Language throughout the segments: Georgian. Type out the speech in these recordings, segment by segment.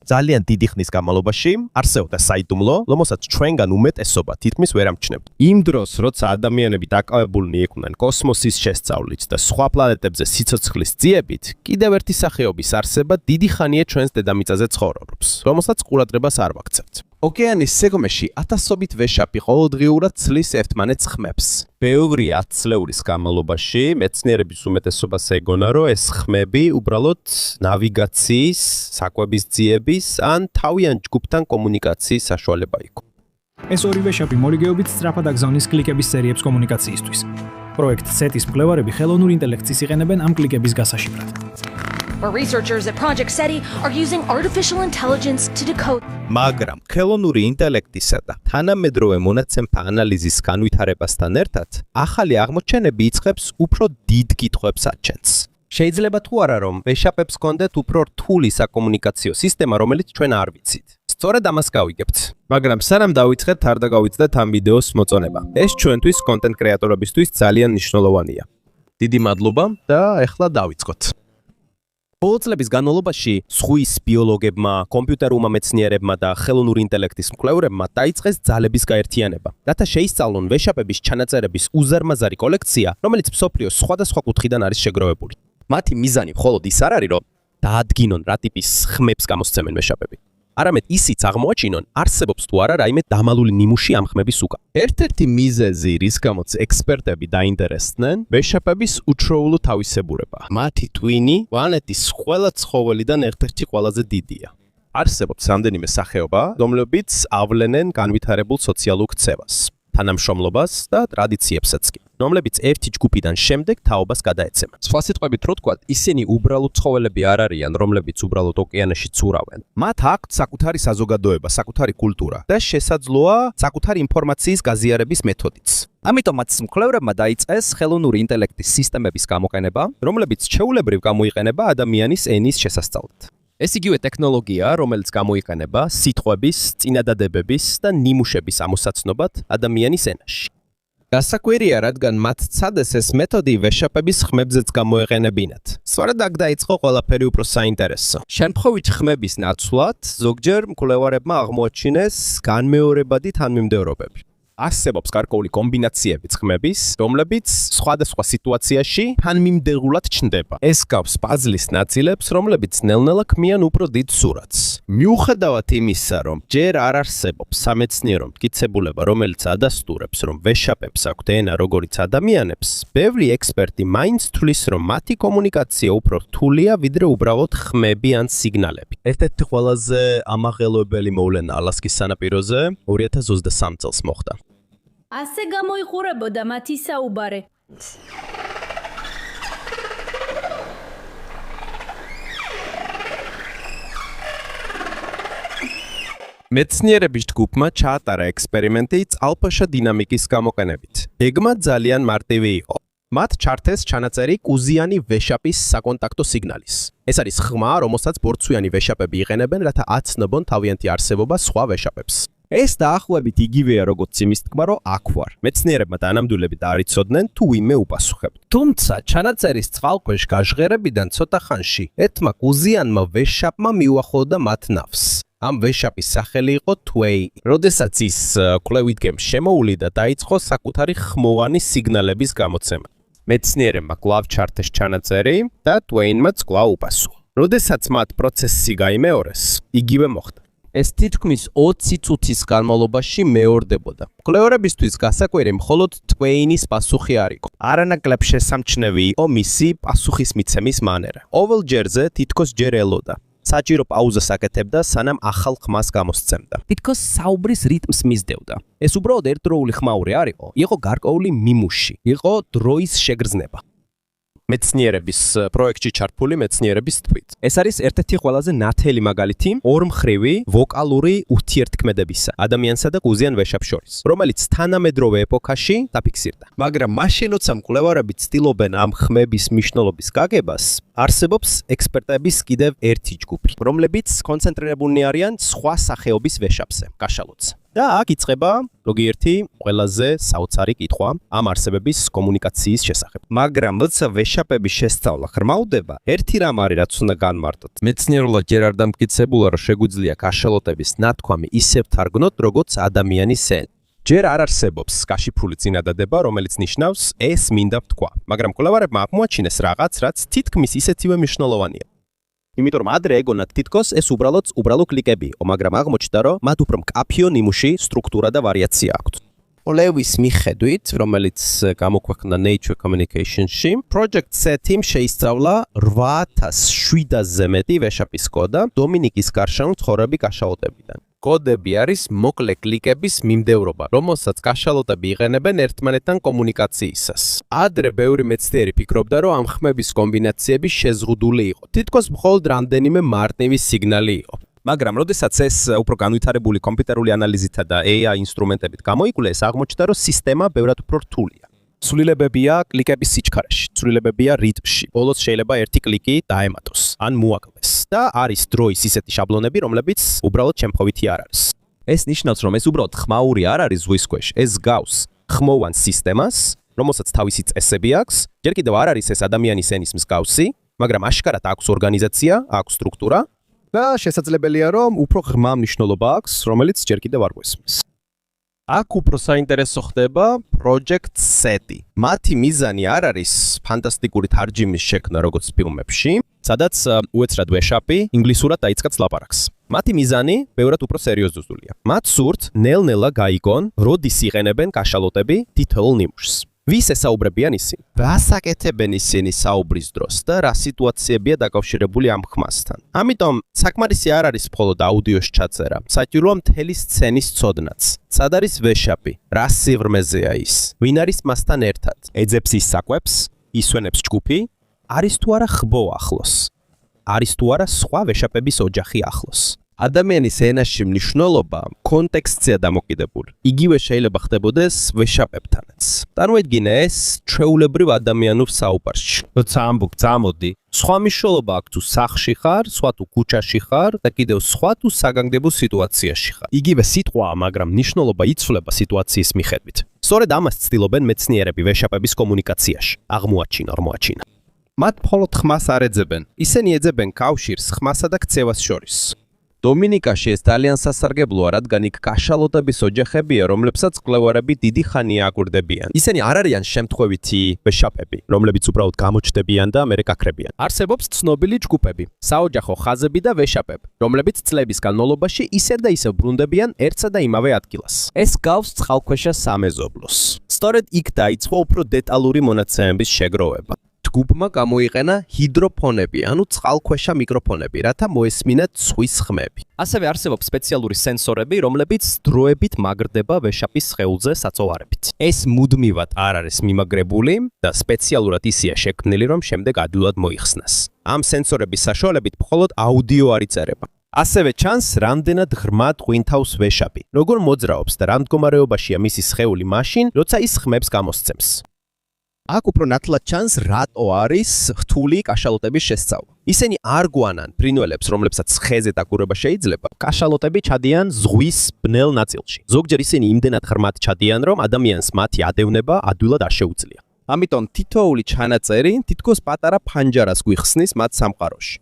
ძალიან დიდი ხნის განმავლობაში არსებობდა საიდუმლო, რომელსაც ჩვენგან უმეტესობა თითქმის ვერ ამჩნევთ. იმ დროს, როცა ადამიანები დაკავებულნი იყვნენ კოსმოსის შესწავლით და სხვა პლანეტებზე სიცოცხლის ძიებით, კიდევ ერთი სახეობის არსება დიდი ხანია ჩვენს დედამიწაზე ცხოვრობს, რომელსაც ყურადღებას არ ვაქცევთ. ოკეანის სიღრმეში ათასობით ვეშაპი ყოველდღიურად ცლის ერთმანეთს ხმებს. ბევრი 10 წლეულის განმავლობაში მეცნიერების უმეტესობას ეგონა, რომ ეს ხმები უბრალოდ ნავიგაციის, საკვების ძიების ან თავიან ჯგუფთან კომუნიკაციის საშუალება იყო. ეს ორი ვეშაპი მორიგეობით სწრაფად აგზავნის კლიკების სერიებს კომუნიკაციისთვის. პროექტ SETI-ის მკვლევარები ხელოვნურ ინტელექტს იყენებენ ამ კლიკების გასაშიფრად. Where researchers at Project SETI are using artificial intelligence to decode. მაგრამ ხელოვნური ინტელექტისა და თანამედროვე მონაცემთა ანალიზის განვითარებასთან ერთად, ახალი აღმოჩენები იწყებს უფრო დიდ კითხვებს აჩენს. შეიძლება თუ არა რომ ვეშაპებს ჰქონდეთ უფრო რთული საკომუნიკაციო სისტემა, რომელიც ჩვენ არ ვიცით. სწორედ ამას გავიგებთ. მაგრამ სანამ დავიწყეთ, არ დაგავიწყდეთ ამ ვიდეოს მოწონება. ეს ჩვენთვის კონტენტ კრეატორებისთვის ძალიან მნიშვნელოვანია. დიდი მადლობა და ახლა დავიწყოთ. ბოლო წლების განმავლობაში ზღვის ბიოლოგებმა, კომპიუტერულმა მეცნიერებმა და ხელოვნური ინტელექტის მკვლევრებმა დაიწყეს ძალების გაერთიანება, რათა შეისწავლონ ვეშაპების ჩანაწერების უზარმაზარი კოლექცია, რომელიც მსოფლიოს სხვადასხვა კუთხიდან არის შეგროვებული. მათი მიზანი მხოლოდ ის არ არის, რომ დაადგინონ რა ტიპის ხმებს გამოსცემენ ვეშაპები. არამედ ისიც აღმოაჩინონ, არსებობს თუ არა რაიმე დამალული ნიმუში ამ ხმების უკან. ერთ-ერთი მიზეზი, რის გამოც ექსპერტები დაინტერესდნენ, ვეშაპების უჩვეულო თავისებურება. მათი ტვინი პლანეტის ყველა ცხოველიდან ერთ-ერთი ყველაზე დიდია. არსებობს რამდენიმე სახეობა, რომლებიც ავლენენ განვითარებულ სოციალურ ქცევას, თანამშრომლობას და ტრადიციებსაც კი, რომლებიც ერთი ჯგუფიდან შემდეგ თაობას გადაეცემენ. სხვა სიტყვებით რო ვთქვათ, ისინი უბრალოდ ცხოველები არ არიან, რომლებიც უბრალოდ ოკეანეში ცურავენ. მათ აქვთ საკუთარი საზოგადოება, საკუთარი კულტურა და შესაძლოა საკუთარი ინფორმაციის გაზიარების მეთოდიც. ამიტომაც მკვლევრებმა დაიწყეს ხელოვნური ინტელექტის სისტემების გამოყენება, რომლებიც ჩვეულებრივ გამოიყენება ადამიანის ენის შესასწავლად. ეს იგივე ტექნოლოგია, რომელიც გამოიყენება სიტყვების, წინადადებების და ნიმუშების ამოსაცნობად ადამიანის ენაში. გასაკვირია, რადგან მათ ცადეს ეს მეთოდი ვეშაპების ხმებზეც გამოეყენებინათ. სწორედ აქ დაიწყო ყველაფერი უფრო საინტერესო. შემთხვევით ხმების ნაცვლად, ზოგჯერ მკვლევარებმა აღმოაჩინეს განმეორებადი თანმიმდევრობები. არსებობს გარკვეული კომბინაციები ხმების, რომლებიც სხვადასხვა სიტუაციაში თანმიმდევრულად ჩნდება. ეს გავს პაზლის ნაწილებს, რომლებიც ნელ-ნელა ქმნიან უფრო დიდ სურათს. მიუხედავად იმისა, რომ ჯერ არ არსებობს სამეცნიერო მტკიცებულება, რომელიც ადასტურებს, რომ ვეშაპებს აქვთ ენა როგორც ადამიანებს, ბევრი ექსპერტი მაინც თვლის, რომ მათი კომუნიკაცია უფრო რთულია, ვიდრე უბრალოდ ხმები ან სიგნალები. ერთ-ერთი ყველაზე ამაღელვებელი მოვლენა ალასკის სანაპიროზე 2023 წელს მოხდა. ასე გამოიყურებოდა მათი საუბარი. მეცნიერების ჯგუფმა ჩაატარა ექსპერიმენტი წყალფაშა დინამიკის გამოყენებით. გეგმა ძალიან მარტივი იყო. მათ ჩართეს ჩანაწერი კუზიანი ვეშაპის საკონტაქტო სიგნალის. ეს არის ხმა, რომელსაც ბორცვიანი ვეშაპები იყენებენ, რათა აცნობონ თავიანთი არსებობა სხვა ვეშაპებს. ეს დაახლოებით იგივეა, როგორც იმის თქმა, რომ აქ ვარ. მეცნიერებმა დანამდვილებით არ იცოდნენ, თუ ვინმე უპასუხებთ. თუმცა ჩანაწერის წყალქვეშ გაჟღერებიდან ცოტა ხანში ერთმა კუზიანმა ვეშაპმა მიუახლოვდა მათ ნავს. ამ ვეშაპის სახელი იყო თვეინი. როდესაც ის კვლევით გემს შემოუვლიდა, დაიწყო საკუთარი ხმოვანი სიგნალების გამოცემა. მეცნიერებმა კვლავ ჩართეს ჩანაწერი და თვეინმაც კვლავ უპასუხა. როდესაც მათ პროცესი გაიმეორეს, იგივე მოხდა. ეს თითქმის 20 წუთის განმავლობაში მეორდებოდა. მკვლევარებისთვის გასაკვირი მხოლოდ თვეინის პასუხი არ იყო. არანაკლებ შესამჩნევი იყო მისი პასუხის მიცემის მანერა. ყოველ ჯერზე თითქოს ჯერ ელოდა. საჭირო პაუზას აკეთებდა, სანამ ახალ ხმას გამოსცემდა. თითქოს საუბრის რიტმს მისდევდა. ეს უბრალოდ ერთდროული ხმაური არ იყო, იყო გარკვეული მიმუში, იყო დროის შეგრძნება. მეცნიერების პროექტში ჩართული მეცნიერების თვით. ეს არის ერთ-ერთი ყველაზე ნათელი მაგალითი ორმხრივი ვოკალური ურთიერთქმედებისა ადამიანსა და კუზიან ვეშაპს შორის, რომელიც თანამედროვე ეპოქაში დაფიქსირდა. მაგრამ მაშინ, როცა მკვლევარები ცდილობენ ამ ხმების მნიშვნელობის გაგებას, არსებობს ექსპერტების კიდევ ერთი ჯგუფი, რომლებიც კონცენტრირებულნი არიან სხვა სახეობის ვეშაპზე, კაშალოთზე. და აქ იწყება ზოგიერთი ყველაზე საოცარი კითხვა ამ არსებების კომუნიკაციის შესახებ. მაგრამ როცა ვეშაპების შესწავლა ხრმაუდება, ერთი რამ არის, რაც უნდა განმარტოთ. მეცნიერულად ჯერ არ დამტკიცებულა, რომ შეგვიძლია კაშალოტების ნათქვამი ისევ თარგმნოთ, როგორც ადამიანის ენ. ჯერ არ არსებობს კაშიფრული წინადადება, რომელიც ნიშნავს ეს მინდა ვთქვა, მაგრამ კვლევარებმა აღმოაჩინეს რაღაც, რაც თითქმის ისეთივე მნიშვნელოვანია. იმიტომ რომ ადრე ეგონათ თითქოს ეს უბრალო კლიკები იყო, მაგრამ აღმოჩნდა, რომ მათ უფრო მკაფიო ნიმუში სტრუქტურა და ვარიაცია აქვთ. კვლევის მიხედვით, რომელიც გამოქვეყნდა Nature Communications-ში, Project SETI-მ შეისწავლა 8700-ზე მეტი ვეშაპის კოდა დომინიკის გარშემო მცხოვრები კაშალოტებიდან. კოდები არის მოკლე კლიკების მიმდევრობა, რომელსაც კაშალოტები იყენებენ ერთმანეთთან კომუნიკაციისას. ადრე ბევრი მეცნიერი ფიქრობდა, რომ ამ ხმების კომბინაციები შეზღუდული იყო. თითქოს მხოლოდ რამდენიმე მარტივი სიგნალი იყო. მაგრამ როდესაც ეს უფრო განვითარებული კომპიუტერული ანალიზითა და AI ინსტრუმენტებით გამოიკვლეს, აღმოჩნდა, რომ სისტემა ბევრად უფრო რთულია. ცვლილებებია კლიკების სიჩქარეში, ცვლილებებია რიტმში. ბოლოს შეიძლება ერთი კლიკი დაემატოს, ან მოაკლდეს. და არის დროის ისეთი შაბლონები, რომლებიც უბრალოდ შემთხვევითი არ არის. ეს ნიშნავს, რომ ეს უბრალოდ ხმაური არ არის ზღვის ქვეშ, ეს გავს ხმოვან სისტემას, რომელსაც თავისი წესები აქვს. ჯერ კიდევ არ არის ეს ადამიანის ენის მსგავსი, მაგრამ აშკარად აქვს ორგანიზაცია, აქვს სტრუქტურა და შესაძლებელია, რომ უფრო ღრმა მნიშვნელობა აქვს, რომელიც ჯერ კიდევ არ გვესმის. აქ უფრო საინტერესო ხდება Project SETI. მათი მიზანი არ არის ფანტასტიკური თარჯიმის შექმნა როგორც ფილმებში, სადაც უეცრად ვეშაპი ინგლისურად დაიწყებს ლაპარაკს. მათი მიზანი ბევრად უფრო სერიოზულია. მათ სურთ ნელ-ნელა გაიგონ, როდის იყენებენ კაშალოტები თითოეულ ნიმუშს. ვის ესაუბრებიან ისინი? რასაკეთებენ ისინი საუბრის დროს და რა სიტუაციებია დაკავშირებული ამ ხმასთან. ამიტომ საკმარისი არ არის მხოლოდ აუდიოს ჩაწერა, საჭიროა მთელი სცენის ცოდნაც. სად არის ვეშაპი? რა სიღრმეზეა ის? ვინ არის მასთან ერთად? ეძებს ის საკვებს? ისვენებს ჯგუფი? არის თუ არა ხბო ახლოს? არის თუ არა სხვა ვეშაპების ოჯახი ახლოს? ადამიანის ენაში მნიშვნელობა კონტექსტზეა დამოკიდებული. იგივე შეიძლება ხდებოდეს ვეშაპებთანაც. წარმოიდგინე ეს ჩვეულებრივ ადამიანურ საუბარში. როცა ამბობ წამოდი, სხვა მნიშვნელობა აქვს თუ სახლში ხარ, სხვა თუ ქუჩაში ხარ და კიდევ სხვა თუ საგანგებო სიტუაციაში ხარ. იგივე სიტყვაა, მაგრამ მნიშვნელობა იცვლება სიტუაციის მიხედვით. სწორედ ამას ცდილობენ მეცნიერები ვეშაპების კომუნიკაციაში. აღმოაჩინა. მათ მხოლოდ ხმას არ ეძებენ, ისინი ეძებენ კავშირს ხმასა და ქცევას შორის. დომინიკაში ეს ძალიან სასარგებლოა, რადგან იქ კაშალოტების ოჯახებია, რომლებსაც კვლევარები დიდი ხანია აკვირდებიან. ისინი არ არიან შემთხვევითი ვეშაპები, რომლებიც უბრალოდ გამოჩნდებიან და მერე გაქრებიან. არსებობს ცნობილი ჯგუფები, საოჯახო ხაზები და ვეშაპები, რომლებიც წლების განმავლობაში ისევ და ისევ ბრუნდებიან ერთსა და იმავე ადგილას. ეს გავს წყალქვეშა სამეზობლოს. სწორედ იქ დაიწყო უფრო დეტალური მონაცემების შეგროვება. ჯგუფმა გამოიყენა ჰიდროფონები, ანუ წყალქვეშა მიკროფონები, რათა მოესმინათ ზღვის ხმები. ასევე არსებობს სპეციალური სენსორები, რომლებიც დროებით მაგრდება ვეშაპის სხეულზე საწოვარებით. ეს მუდმივად არ არის მიმაგრებული და სპეციალურად ისეა შექმნილი, რომ შემდეგ ადვილად მოიხსნას. ამ სენსორების საშუალებით მხოლოდ აუდიო არ იწერება. ასევე ჩანს, რამდენად ღრმად ღვინთავს ვეშაპი, როგორ მოძრაობს და რა მდგომარეობაშია მისი სხეული მაშინ, როცა ის ხმებს გამოსცემს. აქ უფრო ნათლად ჩანს, რატო არის რთული კაშალოტების შესწავლა. ისინი არ გვანან ფრინველებს, რომლებსაც ხეზე დაკურება შეიძლება. კაშალოტები ჩადიან ზღვის ბნელ ნაწილში. ზოგჯერ ისინი იმდენად ღრმად ჩადიან, რომ ადამიანს მათი ადევნება ადვილად არ შეუძლია. ამიტომ თითოეული ჩანაწერი თითქოს პატარა ფანჯარას გვიხსნის მათ სამყაროში.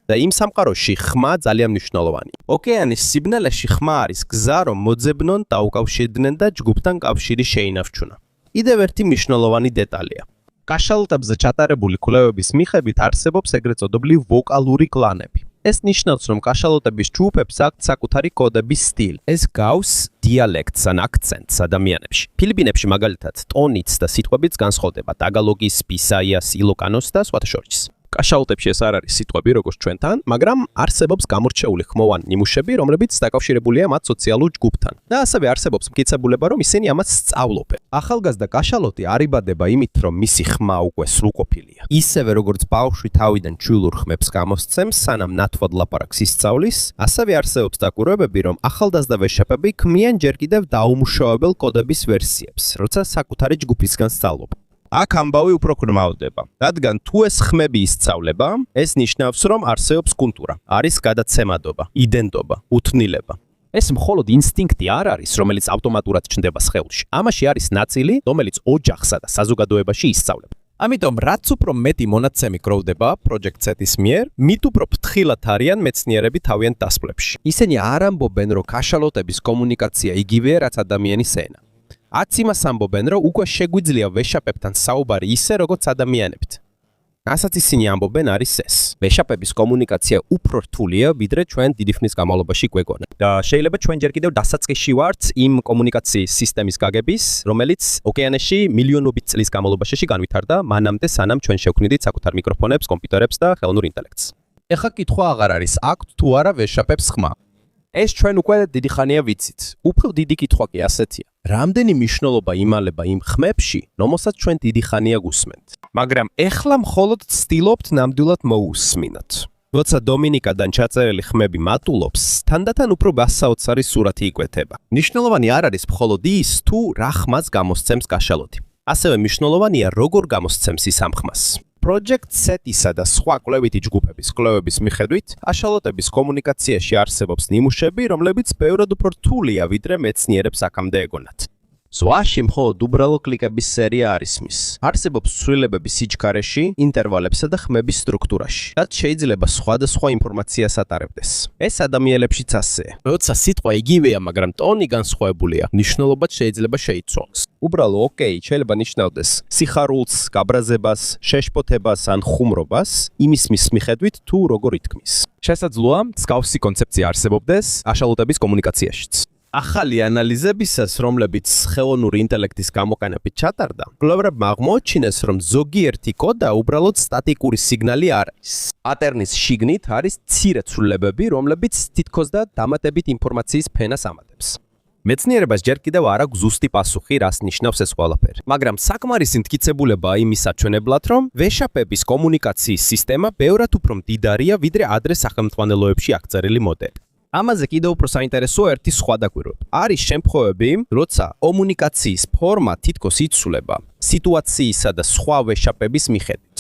და იმ სამყაროში ხმა ძალიან მნიშვნელოვანია. ოკეანის სიბნელეში ხმა არის გზა, რომ მოძებნონ, დაუკავშირდნენ და ჯგუფთან კავშირი შეინარჩუნა. კიდევ ერთი მნიშვნელოვანი დეტალია. კაშალოტებზე ჩატარებული კვლევების მიხედვით არსებობს ეგრეთ წოდებული ვოკალური კლანები. ეს ნიშნავს, რომ კაშალოტების ჯგუფებს აქვთ საკუთარი კოდების სტილი. ეს გავს დიალექტს ან აქცენტს ადამიანებში. ფილიპინებში მაგალითად ტონიც და სიტყვებიც განსხვავდება ტაგალოგის, ბისაიას, ილოკანოს და სხვათა შორის. კაშალოტებში ეს არ არის სიტყვები როგორც ჩვენთან, მაგრამ არსებობს გამორჩეული ხმოვანი ნიმუშები, რომლებიც დაკავშირებულია მათ სოციალურ ჯგუფთან. და ასევე არსებობს მტკიცებულება, რომ ისინი ამას სწავლობენ. ახალგაზრდა კაშალოტი არ იბადება იმით, რომ მისი ხმა უკვე სრულყოფილია. ისევე როგორც ბავშვი თავიდან ჩვილურ ხმებს გამოსცემს, სანამ ნათვად ლაპარაკს ისწავლის, ასევე არსებობს დაკვირვებები, რომ ახალგაზრდა ვეშაპები ქმნიან ჯერ კიდევ დაუმუშავებელ კოდების ვერსიებს, როცა საკუთარი ჯგუფისგან სწავლობენ. აქ ამბავი უფრო ხრმავდება, რადგან თუ ეს ხმები ისწავლება, ეს ნიშნავს, რომ არსებობს კულტურა, არის გადაცემადობა, იდენტობა, უთნილება. ეს მხოლოდ ინსტინქტი არ არის, რომელიც ავტომატურად ჩნდება სხეულში. ამაში არის ნაწილი, რომელიც ოჯახსა და საზოგადოებაში ისწავლება. ამიტომ რაც უფრო მეტი მონაცემი გროვდება Project Z-ის მიერ, მით უფრო ფრთხილად არიან მეცნიერები თავიანთ დასკვნებში. ისინი არ ამბობენ, რომ კაშალოტების კომუნიკაცია იგივეა, რაც ადამიანის ენა. არც იმას ამბობენ, რომ უკვე შეგვიძლია ვეშაპებთან საუბარი ისე, როგორც ადამიანებთ. რასაც ისინი ამბობენ არის ეს. ვეშაპების კომუნიკაცია უფრო რთულია, ვიდრე ჩვენ დიდი ხნის განმავლობაში გვეგონა. და შეიძლება ჩვენ ჯერ კიდევ დასაწყისში ვართ იმ კომუნიკაციის სისტემის გაგების, რომელიც ოკეანეში მილიონობით წლის განმავლობაში განვითარდა, მანამდე სანამ ჩვენ შევქმნიდით საკუთარ მიკროფონებს, კომპიუტერებს და ხელოვნურ ინტელექტს. ეხლა კითხვა აღარ არის, აქვთ თუ არა ვეშაპებს ხმა. ეს ჩვენ უკვე დიდი ხანია ვიცით. უფრო დიდი კითხვა კი ასეთია. რამდენი მნიშვნელობა იმალება იმ ხმებში, რომელსაც ჩვენ დიდი ხანია გусმენთ. მაგრამ ეხლა მხოლოდ ცდილობთ ნამდვილად მოусმინოთ. როცა დომინიკადან ჩაწერილი ხმები მატულობს, თანდათან უფრო გასაოცარი სურათი იკვეთება. მნიშვნელოვანი არ არის მხოლოდ ის, თუ რა ხმას გამოსცემს კაშალოტი. ასევე მნიშვნელოვანია, როგორ გამოსცემს ის ამ ხმას. Project Z-ისა და სხვა კვლევითი ჯგუფების კვლევების მიხედვით, კაშალოტების კომუნიკაციაში არსებობს ნიმუშები, რომლებიც ბევრად უფრო რთულია, ვიდრე მეცნიერებს აქამდე ეგონათ. ზღვაში მხოლოდ უბრალო კლიკების სერია არის მის. არსებობს ცვლილებები სიჩქარეში, ინტერვალებსა და ხმების სტრუქტურაში, რაც შეიძლება სხვადასხვა ინფორმაციას ატარებდეს. ეს ადამიანებშიც ასეა. როცა სიტყვა იგივეა, მაგრამ ტონი განსხვავებულია, მნიშვნელობაც შეიძლება შეიცვალოს. უბრალო ოკეი შეიძლება ნიშნავდეს სიხარულს, გაბრაზებას, შეშფოთებას ან ხუმრობას, იმის მიხედვით თუ როგორ ითქმის. შესაძლოა, მსგავსი კონცეფცია არსებობდეს კაშალოტების კომუნიკაციაშიც. ახალი ანალიზებისას, რომლებიც ხელოვნური ინტელექტის გამოყენებით ჩატარდა, კვლევარებმა აღმოაჩინეს, რომ ზოგიერთი კოდა უბრალოდ სტატიკური სიგნალი არ არის. პატერნის შიგნით არის მცირე ცვლილებები, რომლებიც თითქოს და დამატებით ინფორმაციის ფენას ამატებს. მეცნიერებას ჯერ კიდევ არ აქვს ზუსტი პასუხი, რას ნიშნავს ეს ყველაფერი. მაგრამ საკმარისი მტკიცებულებაა იმის საჩვენებლად, რომ ვეშაპების კომუნიკაციის სისტემა ბევრად უფრო მდიდარია, ვიდრე ადრე სახელმძღვანელოებში აღწერილი მოდელი. ამაზე კიდევ უფრო საინტერესოა ერთი სხვა დაკვირვება. არის შემთხვევები, როცა კომუნიკაციის ფორმა თითქოს იცვლება სიტუაციისა და სხვა ვეშაპების მიხედვით.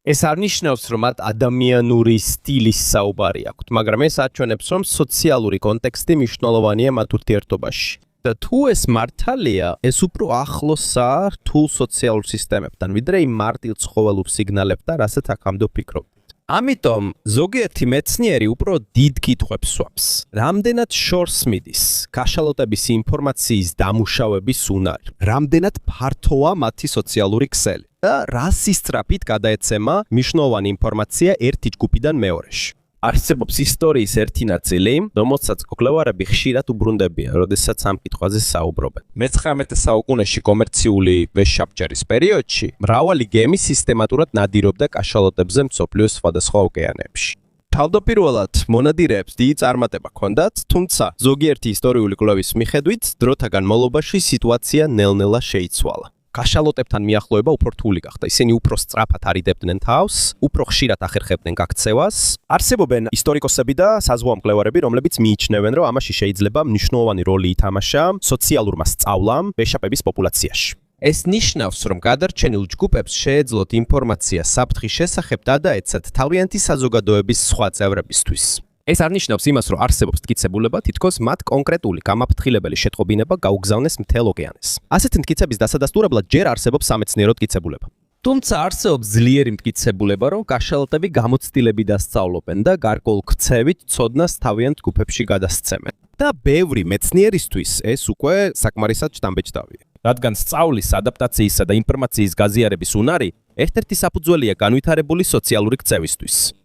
ეს არ ნიშნავს, რომ მათ ადამიანური სტილის საუბარი აქვთ, მაგრამ ეს აჩვენებს, რომ სოციალური კონტექსტი მნიშვნელოვანია მათ ურთიერთობაში. და თუ ეს მართალია, ეს უფრო ახლოსაა რთულ სოციალურ სისტემებთან, ვიდრე იმ მარტივ ცხოველურ სიგნალებთან, რასაც აქამდე ვფიქრობთ. ამიტომ ზოგიერთი მეცნიერი უფრო დიდ კითხვებს სვამს. რამდენად შორს მიდის კაშალოტების ინფორმაციის დამუშავების უნარი? რამდენად ფართოა მათი სოციალური ქსელი? და რა სისწრაფით გადაეცემა მნიშვნელოვანი ინფორმაცია ერთი ჯგუფიდან მეორეში? არსებობს ისტორიის ერთი ნაწილი, რომელსაც კვლევარები ხშირად უბრუნდებიან, როდესაც ამ კითხვაზე საუბრობენ. მე-19 საუკუნეში კომერციული ვეშაპჯერის პერიოდში მრავალი გემი სისტემატურად ნადირობდა კაშალოტებზე მსოფლიოს სხვადასხვა ოკეანეებში. თავდაპირველად მონადირეებს დიდი წარმატება ჰქონდათ, თუმცა ზოგიერთი ისტორიული კვლევის მიხედვით, დროთა განმავლობაში სიტუაცია ნელ-ნელა შეიცვალა. კაშალოტებთან მიახლოება უფრო რთული გახდა. ისინი უფრო სწრაფად არიდებდნენ თავს, უფრო ხშირად ახერხებდნენ გაქცევას. არსებობენ ისტორიკოსები და საზღვაო მკვლევარები, რომლებიც მიიჩნევენ, რომ ამაში შეიძლება მნიშვნელოვანი როლი ითამაშა სოციალურმა სწავლამ ვეშაპების პოპულაციაში. ეს ნიშნავს, რომ გადარჩენილ ჯგუფებს შეეძლოთ ინფორმაცია საფრთხის შესახებ დადაეცათ თავიანთი საზოგადოების სხვა წევრებისთვის. ეს არ ნიშნავს იმას, რომ არსებობს მტკიცებულება, თითქოს მათ კონკრეტული გამაფრთხილებელი შეტყობინება გაუგზავნეს მთელ ოკეანეს. ასეთი მტკიცების დასადასტურებლად ჯერ არსებობს სამეცნიერო მტკიცებულება. თუმცა არსებობს ძლიერი მტკიცებულება, რომ კაშალოტები გამოცდილები დასწავლობენ და გარკვეულ ქცევით ცოდნას თავიანთ ჯგუფებში გადასცემენ. და ბევრი მეცნიერისთვის ეს უკვე საკმარისად შთამბეჭდავია. რადგან სწავლის, ადაპტაციისა და ინფორმაციის გაზიარების უნარი ერთ-ერთი საფუძველია განვითარებული სოციალური ქცევისთვის.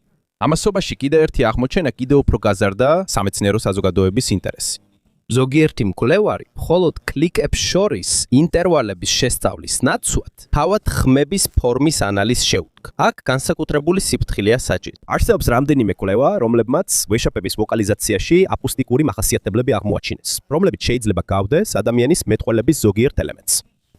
ამასობაში კიდევ ერთი აღმოჩენა კიდევ უფრო გაზარდა სამეცნიერო საზოგადოების ინტერესი. ზოგიერთი მკვლევარი მხოლოდ კლიკებს შორის ინტერვალების შესწავლის ნაცვლად თავად ხმების ფორმის ანალიზს შეუდგა. აქ განსაკუთრებული სიფრთხილეა საჭირო. არსებობს რამდენიმე კვლევა, რომლებმაც ვეშაპების ვოკალიზაციაში აკუსტიკური მახასიათებლები აღმოაჩინეს, რომლებიც შეიძლება გავდეს ადამიანის მეტყველების ზოგიერთ ელემენტს.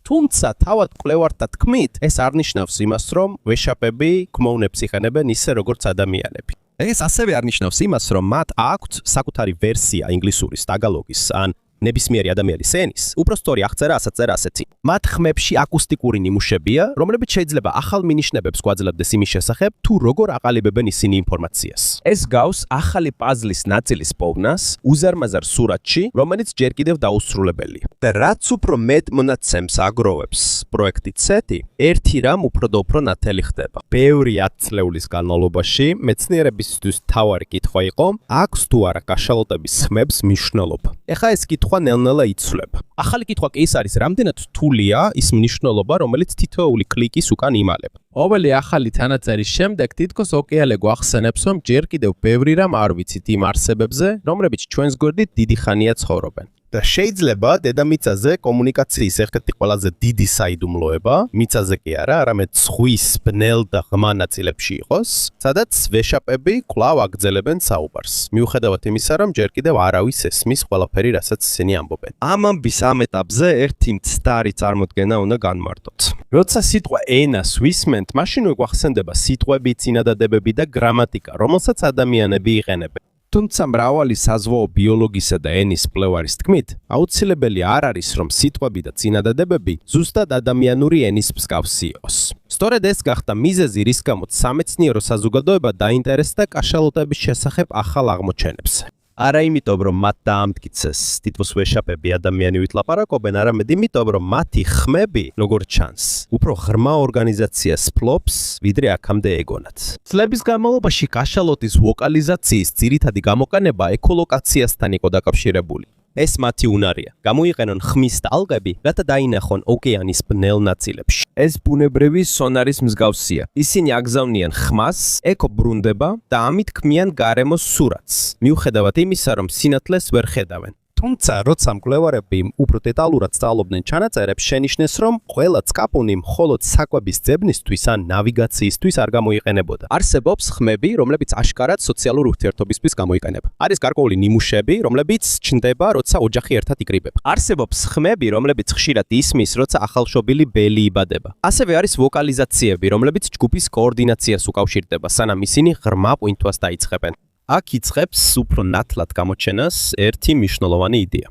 თუმცა თავად კვლევართა თქმით, ეს არ ნიშნავს იმას, რომ ვეშაპები კმოვნებს იხენებენ ისე როგორც ადამიანები. ეს ასევე არ ნიშნავს იმას, რომ მათ აქვთ საკუთარი ვერსია ინგლისურის, ტაგალოგის ან ნებისმიერი ადამიანის ენის უпроსტორი აღწერა ასაწერა ასეთი. მათ ხმებში აკუსტიკური ნიმუშებია, რომლებიც შეიძლება ახალ მინიშნებებს გვაძლევდეს იმის შესახებ, თუ როგორ აყალიბებენ ისინი ინფორმაციას. ეს გავს ახალი პაზლის ნაწილის პოვნას უზარმაზარ სურათში, რომელიც ჯერ კიდევ დაუსრულებელია. და რაც უფრო მეტ მონაცემს აგროვებს პროექტი CETI, ერთი რამ უფრო და უფრო ნათელი ხდება. ბევრი 10 წლეულის განმავლობაში მეცნიერებისთვის თავარი კითხვა იყო, აქვს თუ არა კაშალოტების ხმებს მნიშვნელობა. ეხლა ეს კითხვა ნელ-ნელა იცვლება. ახალი კითხვა კი ის არის, რამდენად რთულია ის მნიშვნელობა, რომელიც თითოეული კლიკის უკან იმალება. ყოველი ახალი თანაწერის შემდეგ თითქოს ოკეალე გვახსენებს, რომ ჯერ კიდევ ბევრი რამ არ ვიცით იმ არსებებზე, რომლებიც ჩვენს გვერდით დიდი ხანია ცხოვრობენ. და შეიძლება დედამიწაზე კომუნიკაციის ერთ-ერთი ყველაზე დიდი საიდუმლოება, მიწაზე კი არა, არამედ ზღვის ბნელ და ღრმა ნაწილებში იყოს, სადაც ვეშაპები კვლავ აგრძელებენ საუბარს. მიუხედავად იმისა, რომ ჯერ კიდევ არავის ესმის ყველაფერი, რასაც ისინი ამბობენ. ამ ამბის ამ ეტაპზე ერთი მცდარი წარმოდგენა უნდა განმარტოთ. როცა სიტყვა ენას ვისმენთ, მაშინვე გვახსენდება სიტყვები, წინადადებები და გრამატიკა, რომელსაც ადამიანები იყენებენ. თუმცა მრავალი საზღვაო ბიოლოგისა და ენის მკვლევარის თქმით, აუცილებელი არ არის, რომ სიტყვები და წინადადებები ზუსტად ადამიანური ენის მსგავსი იყოს. სწორედ ეს გახდა მიზეზი, რის გამოც სამეცნიერო საზოგადოება დაინტერესდა კაშალოტების შესახებ ახალ აღმოჩენებზე. არა იმიტომ, რომ მათ დაამტკიცეს თითქოს ვეშაპები ადამიანივით ლაპარაკობენ, არამედ იმიტომ, რომ მათი ხმები, როგორც ჩანს, უფრო ღრმა ორგანიზაციას ფლობს, ვიდრე აქამდე ეგონათ. წლების განმავლობაში კაშალოტის ვოკალიზაციის ძირითადი გამოყენება ეკოლოკაციასთან იყო დაკავშირებული. ეს მათი უნარია. გამოიყენონ ხმის ტალღები, რათა დაინახონ ოკეანის ბნელ ნაწილებში. ეს ბუნებრივი სონარის მსგავსია. ისინი აგზავნიან ხმას, ეკო ბრუნდება და ამით ქმნიან გარემოს სურათს. მიუხედავად იმისა, რომ სინათლეს ვერ ხედავენ. თუმცა, როცა მკვლევარები უფრო დეტალურად სწავლობდნენ ჩანაწერებს, შენიშნეს, რომ ყველა წკაპუნი მხოლოდ საკვების ძებნისთვის ან ნავიგაციისთვის არ გამოიყენებოდა. არსებობს ხმები, რომლებიც აშკარად სოციალურ ურთიერთობისთვის გამოიყენება. არის გარკვეული ნიმუშები, რომლებიც ჩნდება, როცა ოჯახი ერთად იკრიბება. არსებობს ხმები, რომლებიც ხშირად ისმის, როცა ახალშობილი ბელი იბადება. ასევე არის ვოკალიზაციები, რომლებიც ჯგუფის კოორდინაციას უკავშირდება, სანამ ისინი ღრმა ყვინთვას დაიწყებენ. აქ იწყებს უფრო ნათლად გამოჩენას ერთი მნიშვნელოვანი იდეა.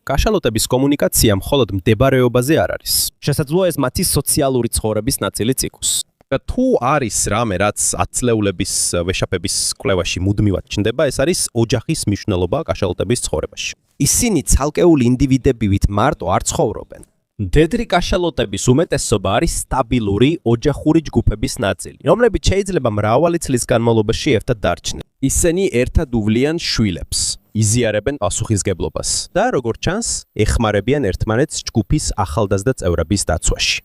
კაშალოტების კომუნიკაცია მხოლოდ მდებარეობაზე არ არის. შესაძლოა ეს მათი სოციალური ცხოვრების ნაწილიც იყოს. თუ არის რამე, რაც 10 წლეულების ვეშაპების კვლევაში მუდმივად ჩნდება, ეს არის ოჯახის მნიშვნელობა კაშალოტების ცხოვრებაში. ისინი ცალკეული ინდივიდებივით მარტო არ ცხოვრობენ. მდედრი კაშალოტების უმეტესობა არის სტაბილური ოჯახური ჯგუფების ნაწილი, რომლებიც შეიძლება მრავალი წლის განმავლობაში ერთად დარჩნენ. ისინი ერთად უვლიან შვილებს, იზიარებენ პასუხისგებლობას და როგორც ჩანს, ეხმარებიან ერთმანეთს ჯგუფის ახალგაზრდა წევრების დაცვაში.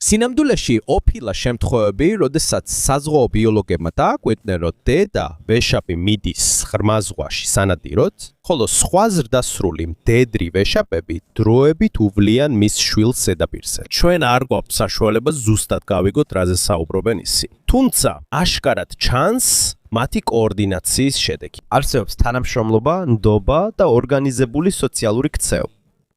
სინამდვილეში ყოფილა შემთხვევები, როდესაც საზღვაო ბიოლოგებმა დააკვირდნენ, რომ დედა ვეშაპი მიდის ღრმა ზღვაში სანადიროდ, ხოლო სხვა ზრდასრული მდედრი ვეშაპები დროებით უვლიან მის შვილს ზედაპირზე. ჩვენ არ გვაქვს საშუალება ზუსტად გავიგოთ, რაზე საუბრობენ ისინი. თუმცა, აშკარად ჩანს მათი კოორდინაციის შედეგი. არსებობს თანამშრომლობა, ნდობა და ორგანიზებული სოციალური ქცევა.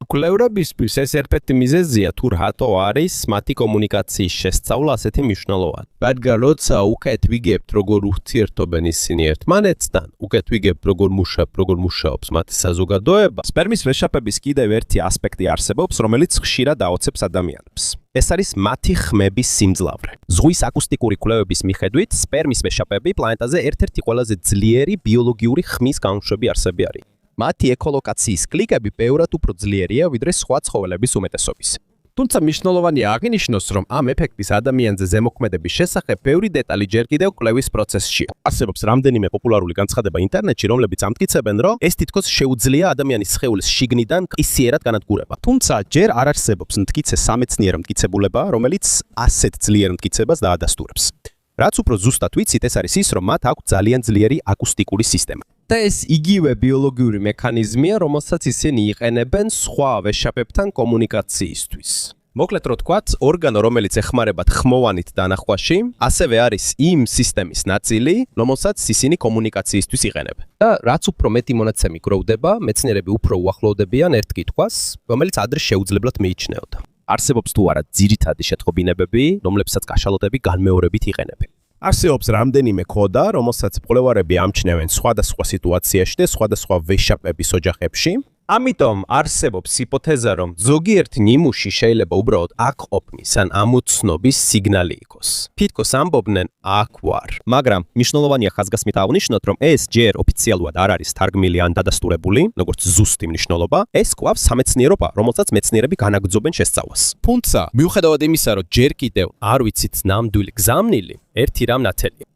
კვლევრებისთვის ეს ერთ-ერთი მიზეზია, თუ რატო არის მათი კომუნიკაციის შესწავლა ასეთი მნიშვნელოვანი. რადგან როცა უკეთ ვიგებთ, როგორ ურთიერთობენ ისინი ერთმანეთთან, უკეთ ვიგებთ, როგორ მუშაობს მათი საზოგადოება, სპერმის ვეშაპების კიდევ ერთი ასპექტი არსებობს, რომელიც ხშირად აოცებს ადამიანებს. ეს არის მათი ხმების სიმძლავრე. ზღვის აკუსტიკური კვლევების მიხედვით, სპერმის ვეშაპები პლანეტაზე ერთ-ერთი ყველაზე ძლიერი ბიოლოგიური ხმის განუშვები არსები არის. მათი ეკოლოკაციის კლიკები ბევრად უფრო ძლიერია, ვიდრე სხვა ცხოველების უმეტესობის. თუმცა მნიშვნელოვანია აღინიშნოს, რომ ამ ეფექტის ადამიანზე ზემოქმედების შესახებ ბევრი დეტალი ჯერ კიდევ კვლევის პროცესშია. არსებობს რამდენიმე პოპულარული განცხადება ინტერნეტში, რომლებიც ამტკიცებენ, რომ ეს თითქოს შეუძლია ადამიანის სხეულის შიგნიდან კისიერად განადგურება. თუმცა ჯერ არ არსებობს მტკიცე სამეცნიერო მტკიცებულება, რომელიც ასეთ ძლიერ მტკიცებას დაადასტურებს. რაც უფრო ზუსტად ვიცით, ეს არის ის, რომ მათ აქვს ძალიან ძლიერი აკუსტიკური სისტემა. და ეს იგივე ბიოლოგიური მექანიზმია, რომელსაც ისინი იყენებენ სხვა ვეშაპებთან კომუნიკაციისთვის. მოკლედ რო თქვათ, ორგანო, რომელიც ეხმარებათ ხმოვანით დანახვაში, ასევე არის იმ სისტემის ნაწილი, რომელსაც ისინი კომუნიკაციისთვის იყენებენ. და რაც უფრო მეტი მონაცემი გროვდება, მეცნიერები უფრო უახლოვდებიან ერთ კითხვას, რომელიც ადრე შეუძლებლად მიიჩნეოდა. არსებობს თუ არა ძირითადი შეწყობინებები, რომლებსაც კაშალოტები განმეორებით იყენებენ. არსებობს რამდენიმე კოდა, რომელსაც მკვლევარები ამჩნევენ სხვადასხვა სიტუაციაში და სხვადასხვა ვეშაპების ოჯახებში, ამიტომ არსებობს ჰიპოთეზა, რომ ზოგიერთი ნიმუში შეიძლება უბრალოდ აქ ყოფნის ან ამოცნობის სიგნალი იყოს. თითქოს ამბობდნენ აქ ვარ. მაგრამ მნიშვნელოვანია ხაზგასმით აღნიშნოთ, რომ ეს ჯერ ოფიციალურად არ არის თარგმნილი ან დადასტურებული, როგორც ზუსტი მნიშვნელობა, ეს კვლავ სამეცნიეროა, რომელსაც მეცნიერები განაგრძობენ შესწავლას. თუმცა, მიუხედავად იმისა, რომ ჯერ კიდევ არ ვიცით ნამდვილი გზავნილი, ერთი რამ ნათელია.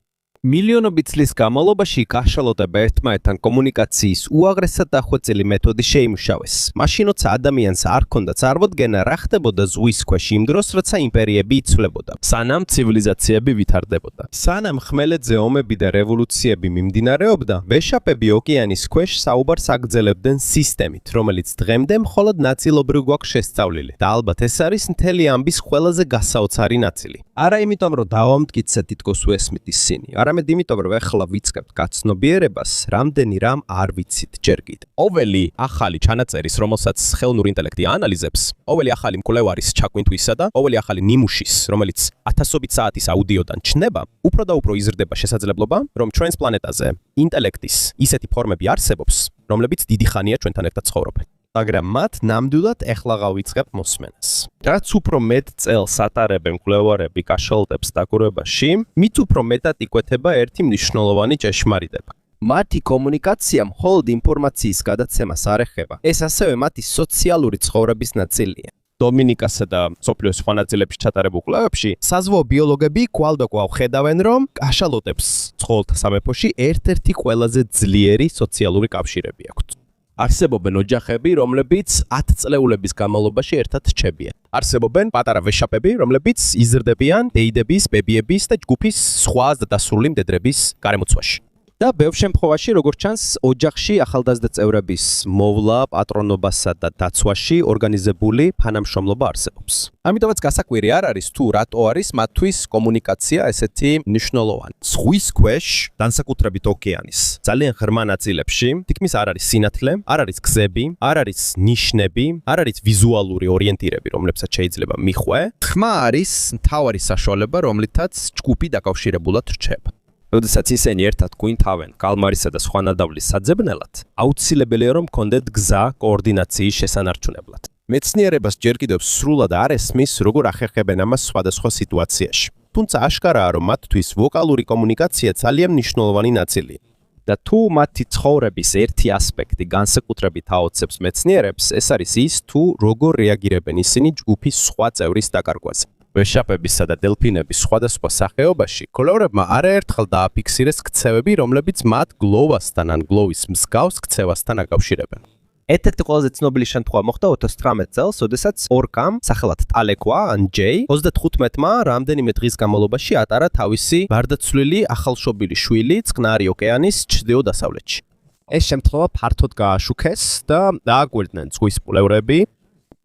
მილიონობით წლის განმავლობაში კაშალოტება ერთმანეთთან კომუნიკაციის უაღრესად დახვეწილი მეთოდი შეიმუშავეს. მაშინ, როცა ადამიანს არ ჰქონდა წარმოდგენა, რა ხდებოდა ზღვის ქვეშ იმ დროს, როცა იმპერიები იცვლებოდა, სანამ ცივილიზაციები ვითარდებოდა. სანამ ხმელეთზე ომები და რევოლუციები მიმდინარეობდა, ვეშაპები ოკეანის ქვეშ საუბარს აგრძელებდნენ სისტემით, რომელიც დღემდე მხოლოდ ნაწილობრივ გვაქვს შესწავლილი. და ალბათ ეს არის მთელი ამბის ყველაზე გასაოცარი ნაწილი. არა იმიტომ, რომ დავამტკიცე თითქოს უესმით ისინი, არამედ იმიტომ, რომ ახლა ვიწყებთ გაცნობიერებას, რამდენი რამ არ ვიცით ჯერ კიდევ. ოველი ახალი ჩანაწერის, რომელსაც ხელოვნური ინტელექტი ანალიზებს, ოველი ახალი მკვლევარის ჩაკვინთვისა და ოველი ახალი ნიმუშის, რომელიც 1000 საათის აუდიოდან ჩნდება, უფრო და უფრო იზრდება შესაძლებლობა, რომ ჩვენს პლანეტაზე ინტელექტის ისეთი ფორმები არსებობს, რომლებიც დიდი ხანია ჩვენთან ერთად ცხოვრობენ. მაგრამ მათ ნამდვილად ეხლა გავიწყებთ მოსმენას. რაც უფრო მეტ წელს ატარებენ მკვლევარები კაშალოტებს დაკვირვებაში, მით უფრო მეტად იკვეთება ერთი მნიშვნელოვანი ჭეშმარიტება. მათი კომუნიკაცია მხოლოდ ინფორმაციის გადაცემას არ ეხება. ეს ასევე მათი სოციალური ცხოვრების ნაწილია. დომინიკასა და სოფლიოს სხვა ნაწილებში ჩატარებულ კვლევებში საზღვაო ბიოლოგები კვალდაკვალ ხედავენ, რომ კაშალოტებს ცხოველთა სამეფოში ერთ-ერთი ყველაზე ძლიერი სოციალური კავშირები აქვთ. არსებობენ ოჯახები, რომლებიც 10 წლეულების განმავლობაში ერთად რჩებიან. არსებობენ პატარა ვეშაპები, რომლებიც იზრდებიან დეიდების, ბებიების და ჯგუფის სხვა დასრული მდედრების გარემოცვაში. და ბევრ შემთხვევაში, როგორც ჩანს, ოჯახში ახალდაზრდა წევრების მოვლა, პატრონობასა და დაცვაში ორგანიზებული თანამშრომლობა არსებობს. ამიტომაც გასაკვირი არ არის თუ რატო არის მათთვის კომუნიკაცია ესეთი მნიშვნელოვანი. ზღვის ქვეშ, განსაკუთრებით ოკეანის ძალიან ღრმა ნაწილებში, თითქმის არ არის სინათლე, არ არის გზები, არ არის ნიშნები, არ არის ვიზუალური ორიენტირები, რომლებსაც შეიძლება მიხვე. ხმა არის მთავარი საშუალება, რომლითაც ჯგუფი დაკავშირებულად რჩება. როდესაც ისინი ერთად გვინთავენ კალმარისა და სხვა ნადავლის საძებნელად, აუცილებელია რომ გქონდეთ გზა კოორდინაციის შესანარჩუნებლად. მეცნიერებას ჯერ კიდევ სრულად არ ესმის, როგორ ახერხებენ ამას სხვადასხვა სიტუაციაში. თუმცა აშკარაა, რომ მათთვის ვოკალური კომუნიკაცია ძალიან მნიშვნელოვანი ნაწილია. და თუ მათი ცხოვრების ერთი ასპექტი განსაკუთრებით აოცებს მეცნიერებს, ეს არის ის, თუ როგორ რეაგირებენ ისინი ჯგუფის სხვა წევრის დაკარგვაზე. ვეშაპებისა და დელფინების სხვადასხვა სახეობაში მკვლევარებმა არაერთხელ დააფიქსირეს ქცევები, რომლებიც მათ გლოვასთან ან გლოვის მსგავს ქცევასთან აკავშირებენ. ერთ-ერთი ყველაზე ცნობილი შემთხვევა მოხდა 2019 წელს, როდესაც ორკამ, სახელად ტალექვა ან ჯეი, 35-მა რამდენიმე დღის განმავლობაში ატარა თავისი გარდაცვლილი ახალშობილი შვილი წყნარი ოკეანის ჩრდილო-დასავლეთში. ეს შემთხვევა ფართოდ გააშუქეს და დააკვირდნენ ზღვის მკვლევრები.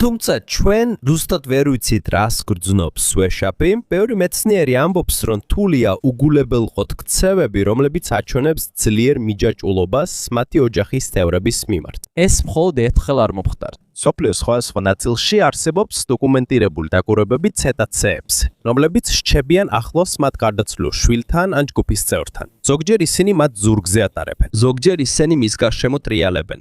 თუმცა ჩვენ ზუსტად ვერ ვიცით, რას გრძნობს ვეშაპი. ბევრი მეცნიერი ამბობს, რომ თულია უგულებელყოთ ქცევები, რომლებიც აჩვენებს ძლიერ მიჯაჭვულობას მათი ოჯახის წევრების მიმართ. ეს მხოლოდ ერთხელ არ მომხდარა. სოფლიოს სხვადასხვა ნაწილში არსებობს დოკუმენტირებული დაკვირვებები ცეტაცეებზე, რომლებიც რჩებიან ახლოს მათ გარდაცვლილ შვილთან ან ჯგუფის წევრთან. ზოგჯერ ისინი მათ ზურგზე ატარებენ, ზოგჯერ ისინი მის გარშემო ტრიალებენ.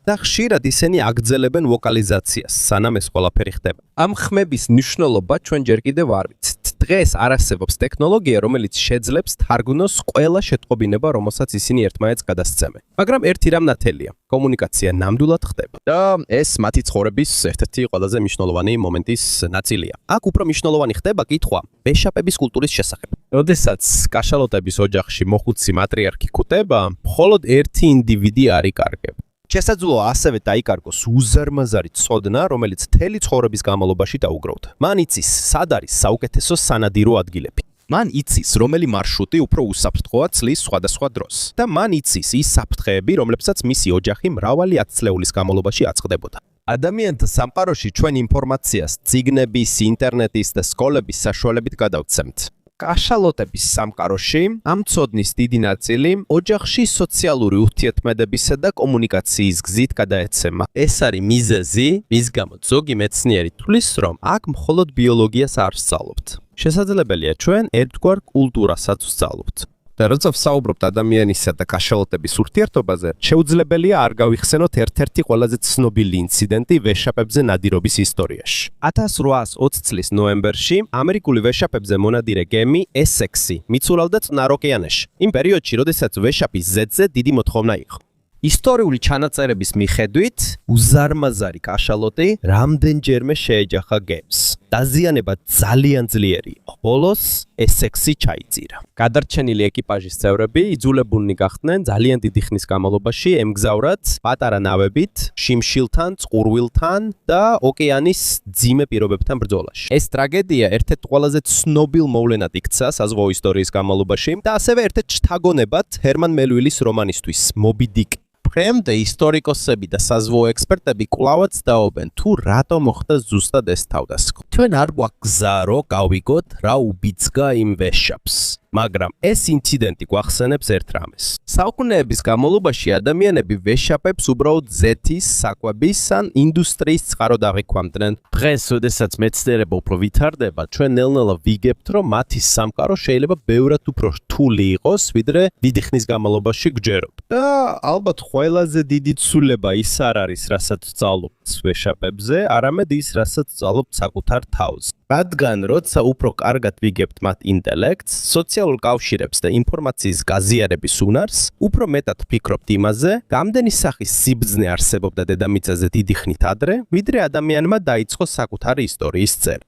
და ხშირად ისინი აგრძელებენ ვოკალიზაციას, სანამ ეს ყველაფერი ხდება. ამ ხმების მნიშვნელობა ჩვენ ჯერ კიდევ არ ვიცით. დღეს არ არსებობს ტექნოლოგია, რომელიც შეძლებს თარგმნოს ყველა შეტყობინება, რომელსაც ისინი ერთმანეთს გადასცემენ. მაგრამ ერთი რამ ნათელია, კომუნიკაცია ნამდვილად ხდება. და ეს მათი ცხოვრების ერთ-ერთი ყველაზე მნიშვნელოვანი მომენტის ნაწილია. აქ უფრო მნიშვნელოვანი ხდება კითხვა ვეშაპების კულტურის შესახებ. როდესაც კაშალოტების ოჯახში მოხუცი მატრიარქი გვხვდება, მხოლოდ ერთი ინდივიდი არ იკარგება. შესაძლოა ასევე დაიკარგოს უზარმაზარი ცოდნა, რომელიც მთელი ცხოვრების განმავლობაში დაუგროვდა. მან იცის, სად არის საუკეთესო სანადირო ადგილები. მან იცის, რომელი მარშრუტი უფრო უსაფრთხოა წლის სხვადასხვა დროს. და მან იცის ის საფრთხეები, რომლებსაც მისი ოჯახი მრავალი ათწლეულის განმავლობაში აწყდებოდა. ადამიანთა სამყაროში ჩვენ ინფორმაციას წიგნების, ინტერნეტის და სკოლების საშუალებით გადავცემთ. კაშალოტების სამყაროში ამ ცოდნის დიდი ნაწილი ოჯახში სოციალური ურთიერთმოებებისა და კომუნიკაციის გზით გადაეცემა. ეს არის მიზეზი, რის გამოც ზოგი მეცნიერი თვლის, რომ აქ მხოლოდ ბიოლოგიას არ ვსწავლობთ. შესაძლებელია ჩვენ ერთგვარ კულტურასაც ვსწავლობთ. და როცა ვსაუბრობთ ადამიანისა და კაშალოტების ურთიერთობაზე, შეუძლებელია არ გავიხსენოთ ერთ-ერთი ყველაზე ცნობილი ინციდენტი ვეშაპებზე ნადირობის ისტორიაში. 1820 წლის ნოემბერში ამერიკული ვეშაპებზე მონადირე გემი ესექსი მიცურავდა წყნარ ოკეანეში. იმ პერიოდში, როდესაც ვეშაპის ზედზე დიდი მოთხოვნა იყო. ისტორიული ჩანაწერების მიხედვით, უზარმაზარი კაშალოტი რამდენჯერმე შეეჯახა გემს. დაზიანება ძალიან ძლიერი იყო. ბოლოს ესექსი ჩაიძირა. გადარჩენილი ეკიპაჟის წევრები იძულებულნი გახდნენ ძალიან დიდი ხნის განმავლობაში ემგზავრათ პატარა ნავებით, შიმშილთან, წყურვილთან და ოკეანის ძიმე პირობებთან ბრძოლაში. ეს ტრაგედია ერთ-ერთ ყველაზე ცნობილ მოვლენად იქცა საზღვაო ისტორიის განმავლობაში და ასევე ერთ-ერთ შთაგონებად ჰერმან მელვილის რომანისთვის მობი დიკი. დღემდე ისტორიკოსები და საზღვაო ექსპერტები კვლავაც დაობენ, თუ რატო მოხდა ზუსტად ეს თავდასხმა. ჩვენ არ გვაქვს გზა, რომ გავიგოთ, რა უბიძგა იმ ვეშაპს. მაგრამ ეს ინციდენტი გვახსენებს ერთ რამეს. საუკუნეების განმავლობაში ადამიანები ვეშაპებს უბრალოდ ზეთის, საკვების ან ინდუსტრიის წყაროდ აღიქვამდნენ. დღეს, როდესაც მეცნიერება უფრო ვითარდება, ჩვენ ნელ-ნელა ვიგებთ, რომ მათი სამყარო შეიძლება ბევრად უფრო რთული იყოს, ვიდრე დიდი ხნის განმავლობაში გვჯეროთ. და ალბათ ყველაზე დიდი ცვლილება ის არ არის, რასაც ვსწავლობთ ვეშაპებზე, არამედ ის, რასაც ვსწავლობთ საკუთარ თავს. რადგან როცა უფრო კარგად ვიგებთ მათ ინტელექტს, სოციალურ კავშირებს და ინფორმაციის გაზიარების უნარს, უფრო მეტად ვფიქრობთ იმაზე, რამდენი სახის სიბრძნე არსებობდა დედამიწაზე დიდი ხნით ადრე, ვიდრე ადამიანმა დაიწყო საკუთარი ისტორიის წერა.